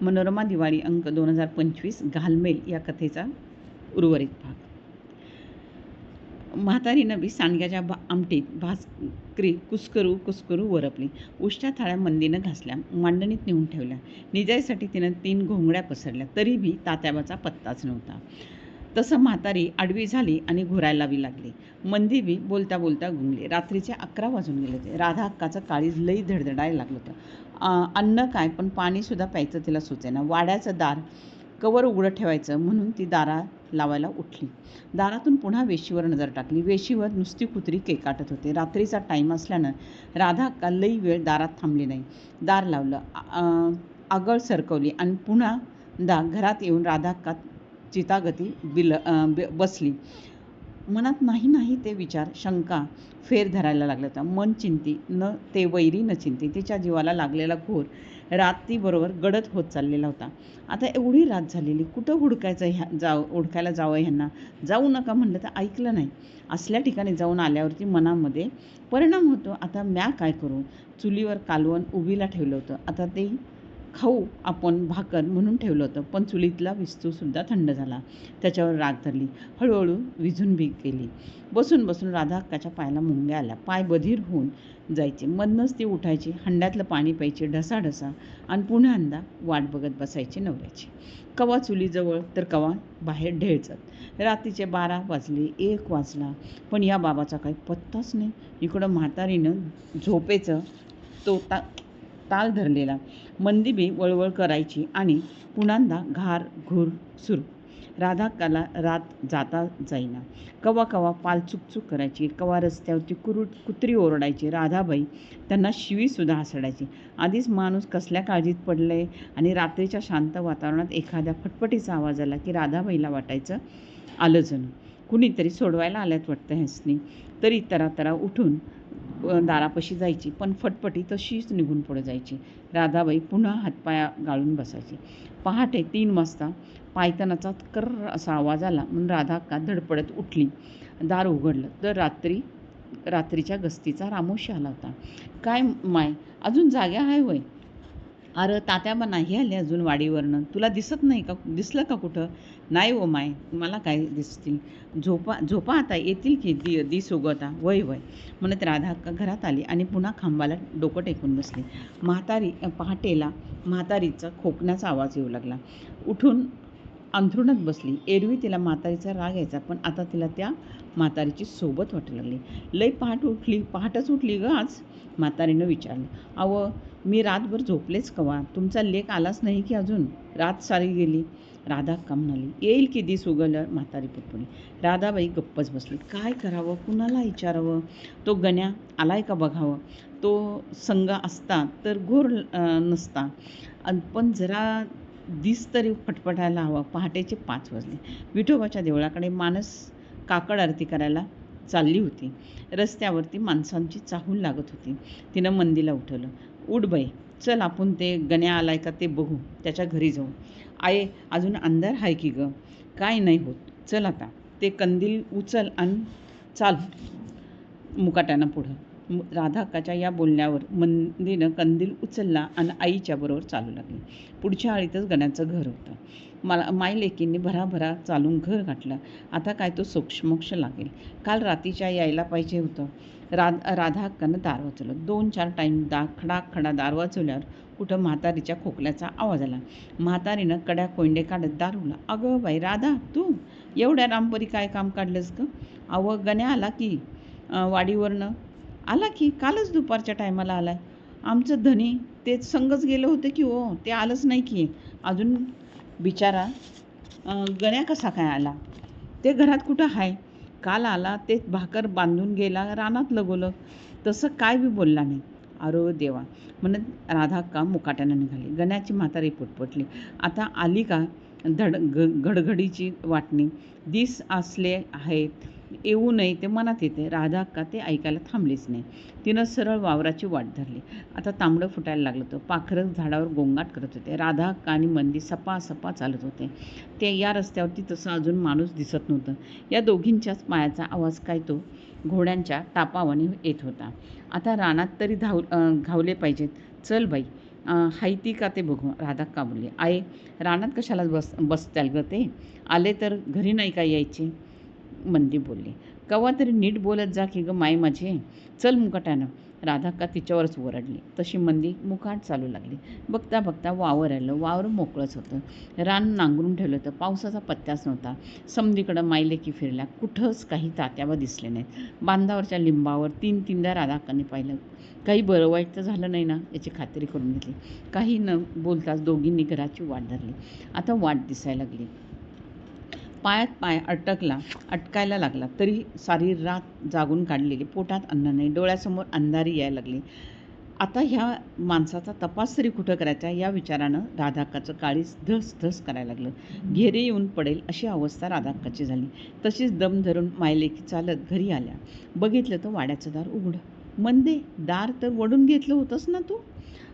मनोरमा दिवाळी अंक 2025 घालमेल या कथेचा उर्वरित भाग. म्हातारीनं बी सांडग्याच्या आमटीत भाकरी कुस्करू कुस्करू वरपली. उष्ट्या थाळ्या मंदीनं घासल्या, मांडणीत नेऊन ठेवल्या. निजायसाठी तिनं 3 घोंगड्या पसरल्या, तरी बी तात्याबाचा पत्ताच नव्हता. तसं म्हातारी आडवी झाली आणि घोरायला बी लागली. मंदी बी बोलता बोलता गुंगली. रात्रीचे 11 वाजून गेले होते. राधा अक्काचं काळीज लई धडधडायला लागलं होतं. अन्न काय पण पाणीसुद्धा प्यायचं तिला सुचेना. वाड्याचं दार कवर उघडं ठेवायचं म्हणून ती दारा लावायला उठली. दारातून पुन्हा वेशीवर नजर टाकली. वेशीवर नुसती कुत्री केकाटत होते. रात्रीचा टाईम असल्यानं राधा अक्का लई वेळ दारात थांबली नाही. दार लावलं, आगळ सरकवली आणि पुन्हा घरात येऊन राधा अक्का चितागती बसली. मनात नाही ते विचार, शंका फेर धरायला लागला होता. मन चिंती न ते वैरी न चिंती. तिच्या जीवाला लागलेला घोर रात्रीबरोबर गडद होत चाललेला होता. आता एवढी रात झालेली, कुठं हुडकायला जावं ह्यांना. जाऊ नका म्हणलं तर ऐकलं नाही. असल्या ठिकाणी जाऊन आल्यावरती मनामध्ये परिणाम होतो. आता म्या काय करू. चुलीवर कालवण उभीला ठेवलं होतं. आता ते खाऊ आपण भाकर म्हणून ठेवलं होतं, पण चुलीतला विस्तूसुद्धा थंड झाला. त्याच्यावर राग धरली. हळूहळू विझून बी गेली. बसून बसून राधा अक्काच्या पायाला मुंग्या आल्या. पाय बधीर होऊन जायचे. मधनंच ती उठायची, हंड्यातलं पाणी प्यायची ढसाढसा आणि पुन्हा वाट बघत बसायची नवऱ्याची. कवा चुलीजवळ तर कवा बाहेर ढेळचत. रात्रीचे 12 वाजले, 1 वाजला, पण या बाबाचा काही पत्ताच नाही. इकडं म्हातारीनं झोपेचं तो ताल धरलेला. मंदी बी वळवळ करायची आणि पुन्हा घार घूर सुरू. राधा अक्काला रात जाता जाईना. कवा कवा पाल चुकचुक करायची, कवा रस्त्यावरती कुत्री ओरडायची. राधाबाई त्यांना शिवीसुद्धा हसडायची. आधीच माणूस कसल्या काळजीत पडलंय आणि रात्रीच्या शांत वातावरणात एखाद्या फटफटीचा आवाज आला की राधाबाईला वाटायचं आलं जणू कुणीतरी सोडवायला आल्यात वाटतं ह्यासनी. तरी तरातरा उठून दारापाशी जायची, पण फटफटी तशीच निघून पुढे जायची. राधाबाई पुन्हा हातपाया गाळून बसायची. पहाटे 3 वाजता पायतानाचा कर्र असा आवाज आला म्हणून राधा अक्का धडपडत उठली. दार उघडलं तर रात्रीच्या गस्तीचा रामोशी आला होता. काय माय, अजून जाग्या आहे होय? अरे तात्याबा नाही आले अजून वाडीवरनं. तुला दिसत नाही का? दिसलं का कुठं? नाही हो माय, मला काय दिसतील. झोपा आता, येतील की दिस उगवता. वय म्हणत राधा अक्का घरात आली आणि पुन्हा खांबाला डोकं टेकून बसली. पहाटेला म्हातारीचा खोकण्याचा आवाज येऊ लागला. उठून अंथरुणात बसली. एरवी तिला म्हातारीचा राग यायचा, पण आता तिला त्या म्हातारीची सोबत वाटू लागली. लई पहाटच उठली ग आज? म्हातारीनं विचारलं. अहो, मी रातभर झोपलेच कवा. तुमचा लेक आलाच नाही की अजून? रात सारी गेली. राधा अक्का म्हणाली. येईल की दिस उगवल्यावर, म्हातारी पुटपुणी. राधाबाई गप्पच बसली. काय करावं, कुणाला विचारावं? तो गण्या आलाय का बघावं. तो संग असता तर घोर नसता, पण जरा दिस तरी फटफटायला हवा. पहाटेचे 5 वाजले. विठोबाच्या देवळाकडे माणस काकड आरती करायला चालली होती. रस्त्यावरती माणसांची चाहूल लागत होती. तिनं मंदीला उठवलं. उठ बाई, चल आपण ते गण्या आलाय का ते बघू, त्याच्या घरी जाऊ. आये, अजून अंधार आहे की ग? काय नाही होत, चल आता. ते कंदील उचल आणि चाल मुकाट्यानं पुढं. राधा अक्काच्या या बोलण्यावर मंदीनं कंदील उचलला आणि आईच्या बरोबर चालू लागली. पुढच्या आळीतच गण्याचं घर होतं. मायलेकींनी भराभरा चालून घर गाठलं. आता काय तो सोक्षमोक्ष लागेल. काल रात्रीच्या यायला पाहिजे होतं. राधा अक्कानं दार वाजवलं. 2-4 टाईम खडाखडा दार वाजवल्यावर कुठं म्हातारीच्या खोकल्याचा आवाज आला. म्हातारीनं कड्या कोंडे काढत दार उघडलं. अगं बाई राधा, तू एवढ्या रामपरी काय काम काढलंस ग? अवं गण्या आला की वाडीवरनं? आला की, कालच दुपारच्या टायमाला आलाय. आमचं धनी ते संगच गेलं होतं की हो, ते आलंच नाही की अजून. बिचारा गण्या कसा काय आला? ते घरात कुठं आहे? काल आला, ते भाकर बांधून गेला, रानात लगवलं. तसं काय बी बोलला नाही. अरे देवा, म्हणत राधा अक्का मुकाट्यानं निघाली. गण्याची म्हातारी पुटपुटली. आता आली का घडघडीची वाटणी? दिस असले आहेत, येऊ नये ते मनात येते. राधा अक्का ते ऐकायला थांबलीच नाही. तिनं सरळ वावराची वाट धरली. आता तांबडं फुटायला लागलं होतं. पाखरं झाडावर गोंगाट करत होते. राधा अक्का आणि मंदी सपा चालत होते. ते या रस्त्यावरती तसं अजून माणूस दिसत नव्हतं. या दोघींच्याच पायाचा आवाज काय तो घोड्यांच्या टापावाने येत होता. आता रानात तरी घावले पाहिजेत. चल बाई, हाय ती का ते बघू, राधा का बोलली. आहे, रानात कशाला बसताल गं ते? आले तर घरी नाही का यायचे? मंदी बोलली. कवा तरी नीट बोलत जा की गं माय माझी. चल मुकाट्यानं. राधाक्का तिच्यावरच ओरडली. तशी मंदी मुकाट चालू लागली. बघता बघता वावर आलं. वावर मोकळंच होतं. रान नांगरून ठेवलं होतं. पावसाचा पत्त्याच नव्हता. समधीकडं मायलेकी फिरल्या. कुठंच काही तात्याबा दिसले नाहीत. बांधावरच्या लिंबावर तीनदा राधाक्कांनी पाहिलं. काही बरं वाईट तर झालं नाही ना याची खात्री करून घेतली. काही न बोलताच दोघींनी घराची वाट धरली. आता वाट दिसायला लागली. पायात पाय अटकायला लागला तरी सारी रात जागून काढलेली. पोटात अन्न नाही, डोळ्यासमोर अंधारी यायला लागली. आता ह्या माणसाचा तपास तरी कुठं करायचा या विचारानं राधाक्काचं काळीज धस करायला लागलं. घेरे येऊन पडेल अशी अवस्था राधाक्काची झाली. तशीच दम धरून मायलेकी चालत घरी आल्या. बघितलं तर वाड्याचं दार उघडं. मंदे, दार तर वडून घेतलं होतंस ना तू?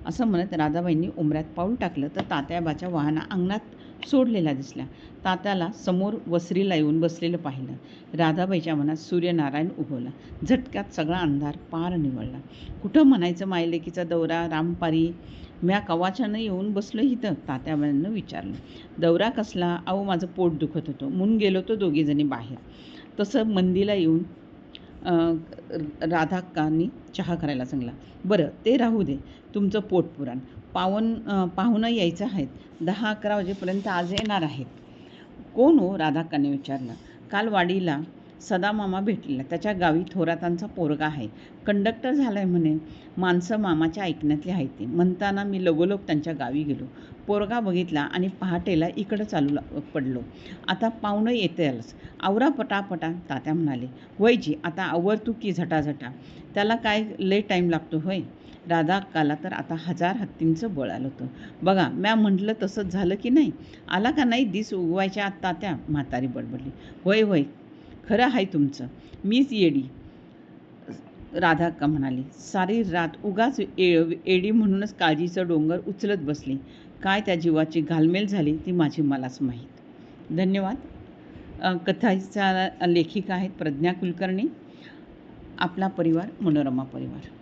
असं म्हणत राधाबाईंनी उंबऱ्यात पाऊल टाकलं तर तात्याबाच्या वाहना अंगणात सोडलेला दिसला. तात्याला समोर वसरीला येऊन बसलेलं पाहिलं. राधाबाईच्या मनात सूर्यनारायण उगवला. झटक्यात सगळा अंधार पार निवळला. कुठं म्हणायचं मायलेकीचा दौरा रामपारी? म्या कवाच्यानं येऊन बसलो इथं? तात्याबाईंनं विचारलं. दौरा कसला? अहो माझं पोट दुखत होतं म्हणून गेलो तो दोघीजणी बाहेर. तसं मंदीला येऊन राधाक्कांनी चहा करायला सांगला. बरं ते राहू दे, तुमचं पोटपुराण. पाहुणं यायचं आहेत. 10-11 वाजेपर्यंत आज येणार आहेत. कोण हो? राधाक्काने विचारलं. काल वाडीला सदामामा भेटलेला. त्याच्या गावी थोरातांचा पोरगा आहे. कंडक्टर झालाय म्हणे. माणसं मामाच्या ऐकण्यातली आहेत ती. म्हणताना मी लगोलग त्यांच्या गावी गेलो. पोरगा बघितला आणि पहाटेला इकडं चालू पडलो. आता पाहुणं येतेच. आवरा पटापटा, तात्या म्हणाले. वयजी, आता आवर तू की झटाझटा. त्याला काय लय टाईम लागतो होय? राधाक्काला तर आता 1000 हत्तींचं बळ आलं होतं. बघा, म्या म्हटलं तसंच झालं की नाही? आला का नाही दिस उगवायच्या आत तात्या? म्हातारी बडबडली. होय, खरं आहे तुमचं. मीच येडी, राधाक्का म्हणाली. सारी रात उगाच एडी म्हणूनच काळजीचं डोंगर उचलत बसली. काय त्या जीवाची घालमेल झाली ती माझी मलाच माहीत. धन्यवाद. कथेच्या लेखिका आहेत प्रज्ञा कुलकर्णी. आपला परिवार, मनोरमा परिवार.